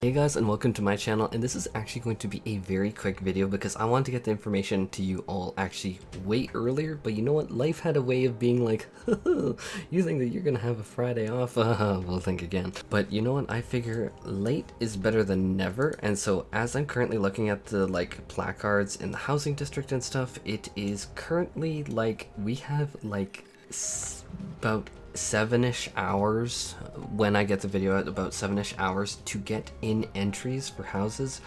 Hey guys, and welcome to my channel, and this is actually going to be a very quick video because I want to get the information to you all actually way earlier. But you know what, life had a way of being like, you think that you're gonna have a Friday off? We'll think again. But you know what, I figure late is better than never. And so as I'm currently looking at the placards in the housing district and stuff, it is currently we have about 7-ish hours when I get the video out, about 7-ish hours to get in entries for houses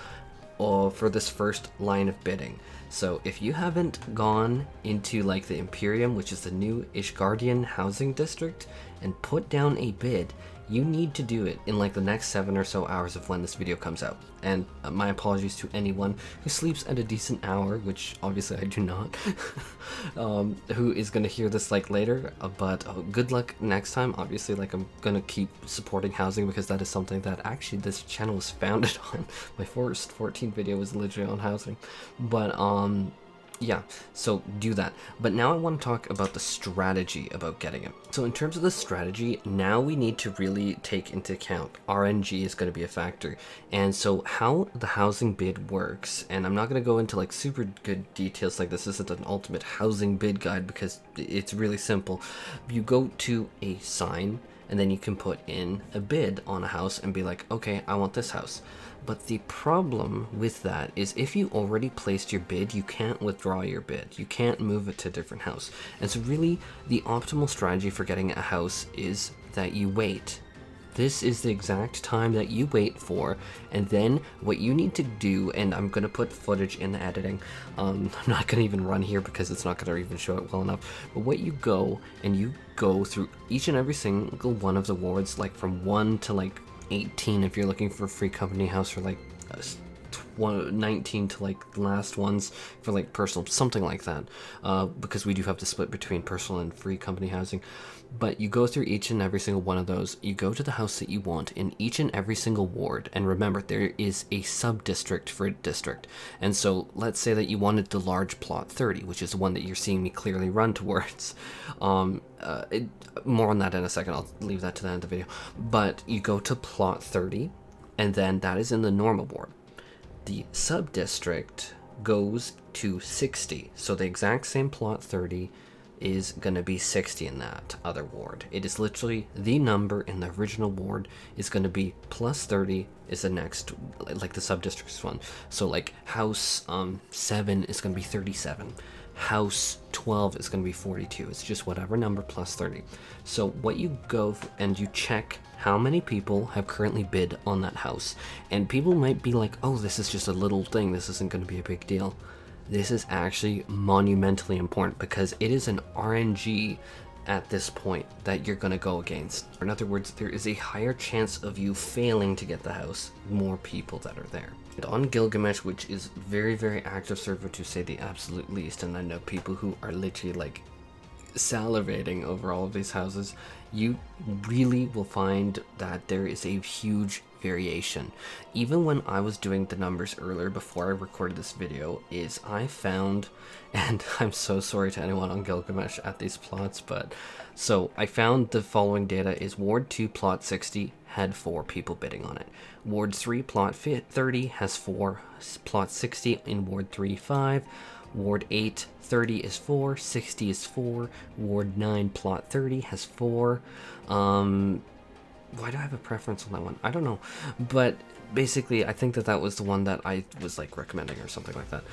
for this first line of bidding. So if you haven't gone into the Imperium, which is the new Ishgardian housing district, and put down a bid, you need to do it in the next 7 or so hours of when this video comes out. And my apologies to anyone who sleeps at a decent hour, which obviously I do not, who is going to hear this later, but good luck next time. Obviously, I'm going to keep supporting housing because that is something that actually this channel was founded on. My first 14 video was literally on housing, but yeah, so do that. But now I want to talk about the strategy about getting it. So in terms of the strategy, now we need to really take into account RNG is going to be a factor. And so how the housing bid works, and I'm not going to go into super good details, this isn't an ultimate housing bid guide because it's really simple. You go to a sign and then you can put in a bid on a house and be like, okay, I want this house. But the problem with that is if you already placed your bid, you can't withdraw your bid. You can't move it to a different house. And so really the optimal strategy for getting a house is that you wait. This is the exact time that you wait for, and then what you need to do, and I'm going to put footage in the editing, I'm not going to even run here because it's not going to even show it well enough, but what you go through each and every single one of the wards, from 1 to 18 if you're looking for a free company house, or 19 to the last ones for personal, something like that, because we do have to split between personal and free company housing. But you go through each and every single one of those, you go to the house that you want in each and every single ward, and remember there is a sub-district for a district. And so let's say that you wanted the large plot 30, which is the one that you're seeing me clearly run towards. More on that in a second, I'll leave that to the end of the video. But you go to plot 30, and then that is in the normal ward. The sub-district goes to 60, so the exact same plot 30 is going to be 60 in that other ward. It is literally the number in the original ward is going to be plus 30 is the next, the sub-district's one. So house 7 is going to be 37. House 12 is going to be 42. It's just whatever number plus 30. So what you go and you check how many people have currently bid on that house. And people might be like, oh, this is just a little thing, this isn't going to be a big deal. This is actually monumentally important because it is an RNG at this point that you're going to go against. In other words, there is a higher chance of you failing to get the house, more people that are there. And on Gilgamesh, which is very, very active server to say the absolute least, and I know people who are literally salivating over all of these houses, you really will find that there is a huge variation. Even when I was doing the numbers earlier before I recorded this video, is I found, and I'm so sorry to anyone on Gilgamesh at these plots, but so I found the following data is Ward 2 plot 60 had 4 people bidding on it. Ward 3 plot 30 has 4, plot 60 in Ward 3 5, Ward 8 30 is 4, 60 is 4, Ward 9 plot 30 has 4. Why do I have a preference on that one? I don't know, but basically I think that was the one that I was recommending or something like that.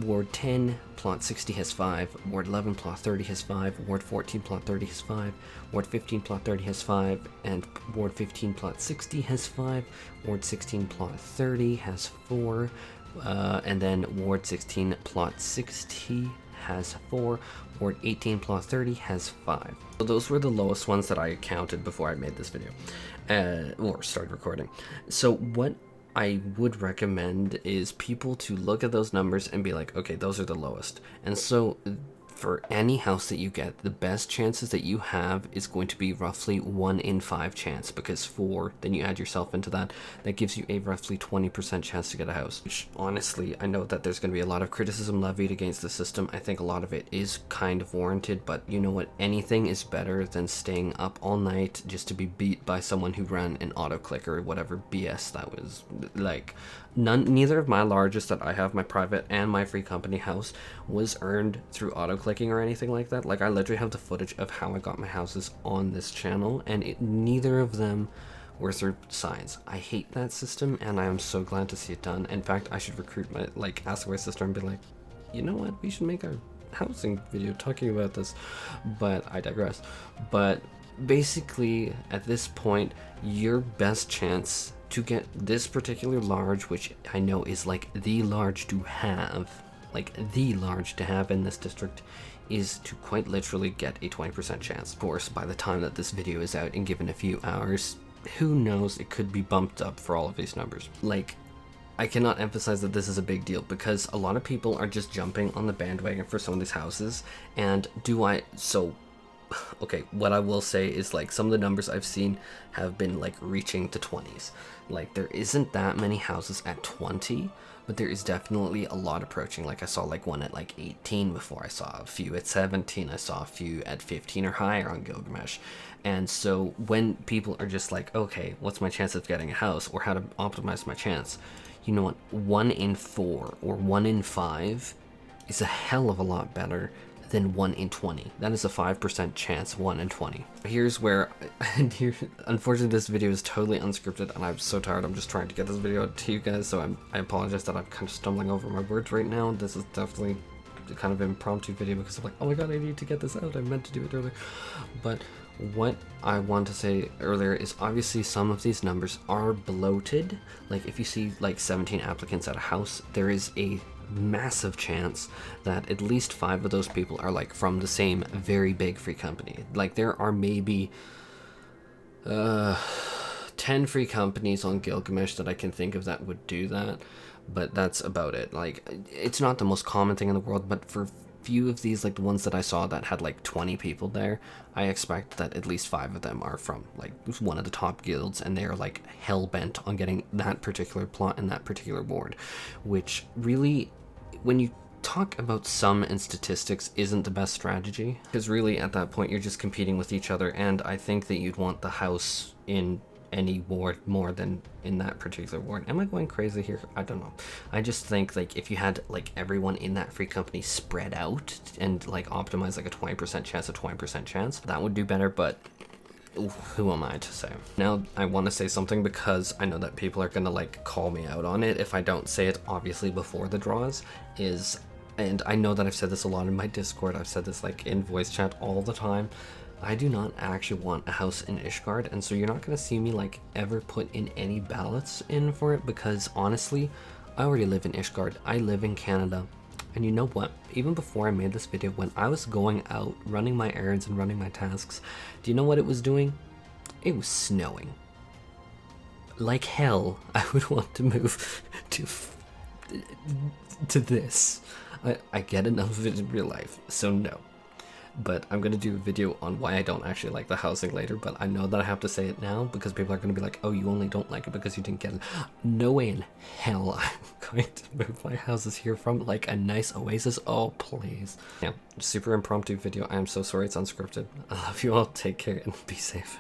Ward 10 plot 60 has 5, Ward 11 plot 30 has 5, Ward 14 plot 30 has 5, Ward 15 plot 30 has 5, and Ward 15 plot 60 has 5, Ward 16 plot 30 has 4, and then Ward 16 plot 60 has 4, Ward 18 plot 30 has 5. So those were the lowest ones that I counted before I made this video, or started recording. So what I would recommend is people to look at those numbers and be like, okay, those are the lowest. And so for any house that you get, the best chances that you have is going to be roughly 1 in 5 chance, because 4, then you add yourself into that, that gives you a roughly 20% chance to get a house, which honestly, I know that there's going to be a lot of criticism levied against the system. I think a lot of it is kind of warranted, but you know what, anything is better than staying up all night just to be beat by someone who ran an auto click or whatever BS that was. Like, neither of my largest that I have, my private and my free company house, was earned through auto clicking or anything like that. Like, I literally have the footage of how I got my houses on this channel, and neither of them were through signs. I hate that system, and I am so glad to see it done. In fact, I should recruit my, like, ask my sister and be like, you know what, we should make our housing video talking about this, but I digress. But basically, at this point, your best chance to get this particular large, which I know is like the large to have, in this district, is to quite literally get a 20% chance. Of course, by the time that this video is out and given a few hours, who knows, it could be bumped up for all of these numbers. Like, I cannot emphasize that this is a big deal, because a lot of people are just jumping on the bandwagon for some of these houses, and okay, what I will say is, like, some of the numbers I've seen have been like reaching to 20s. Like, there isn't that many houses at 20, but there is definitely a lot approaching. Like, I saw like one at like 18 before, I saw a few at 17, I saw a few at 15 or higher on Gilgamesh. And so when people are just like, okay, what's my chance of getting a house, or how to optimize my chance, you know what, 1 in 4 or 1 in 5 is a hell of a lot better than 1 in 20. That is a 5% chance, 1 in 20. Here's where, unfortunately this video is totally unscripted, and I'm so tired. I'm just trying to get this video out to you guys, so I apologize that I'm kind of stumbling over my words right now. This is definitely kind of an impromptu video because I'm like, oh my god, I need to get this out. I meant to do it earlier. But what I want to say earlier is, obviously some of these numbers are bloated. Like, if you see like 17 applicants at a house, there is a massive chance that at least 5 of those people are like from the same very big free company. Like, there are maybe 10 free companies on Gilgamesh that I can think of that would do that, but that's about it. Like, it's not the most common thing in the world, but for few of these, like the ones that I saw that had like 20 people there, I expect that at least 5 of them are from like one of the top guilds, and they're like hell-bent on getting that particular plot in that particular ward, which really, when you talk about sum and statistics, isn't the best strategy, because really at that point you're just competing with each other, and I think that you'd want the house in any ward more than in that particular ward. Am I going crazy here? I don't know. I just think, like, if you had like everyone in that free company spread out and like optimize like a 20% chance, that would do better, but who am I to say? Now I want to say something, because I know that people are gonna like call me out on it if I don't say it obviously before the draws, and I know that I've said this a lot in my Discord, I've said this like in voice chat all the time, I do not actually want a house in Ishgard, and so you're not going to see me like ever put in any ballots in for it, because honestly, I already live in Ishgard. I live in Canada, and you know what? Even before I made this video, when I was going out, running my errands and running my tasks, do you know what it was doing? It was snowing. Like hell, I would want to move to this. I get enough of it in real life, so no. But I'm going to do a video on why I don't actually like the housing later, but I know that I have to say it now, because people are going to be like, oh, you only don't like it because you didn't get it. No way in hell I'm going to move my houses here from like a nice oasis. Oh, please. Yeah, super impromptu video. I'm so sorry it's unscripted. I love you all. Take care and be safe.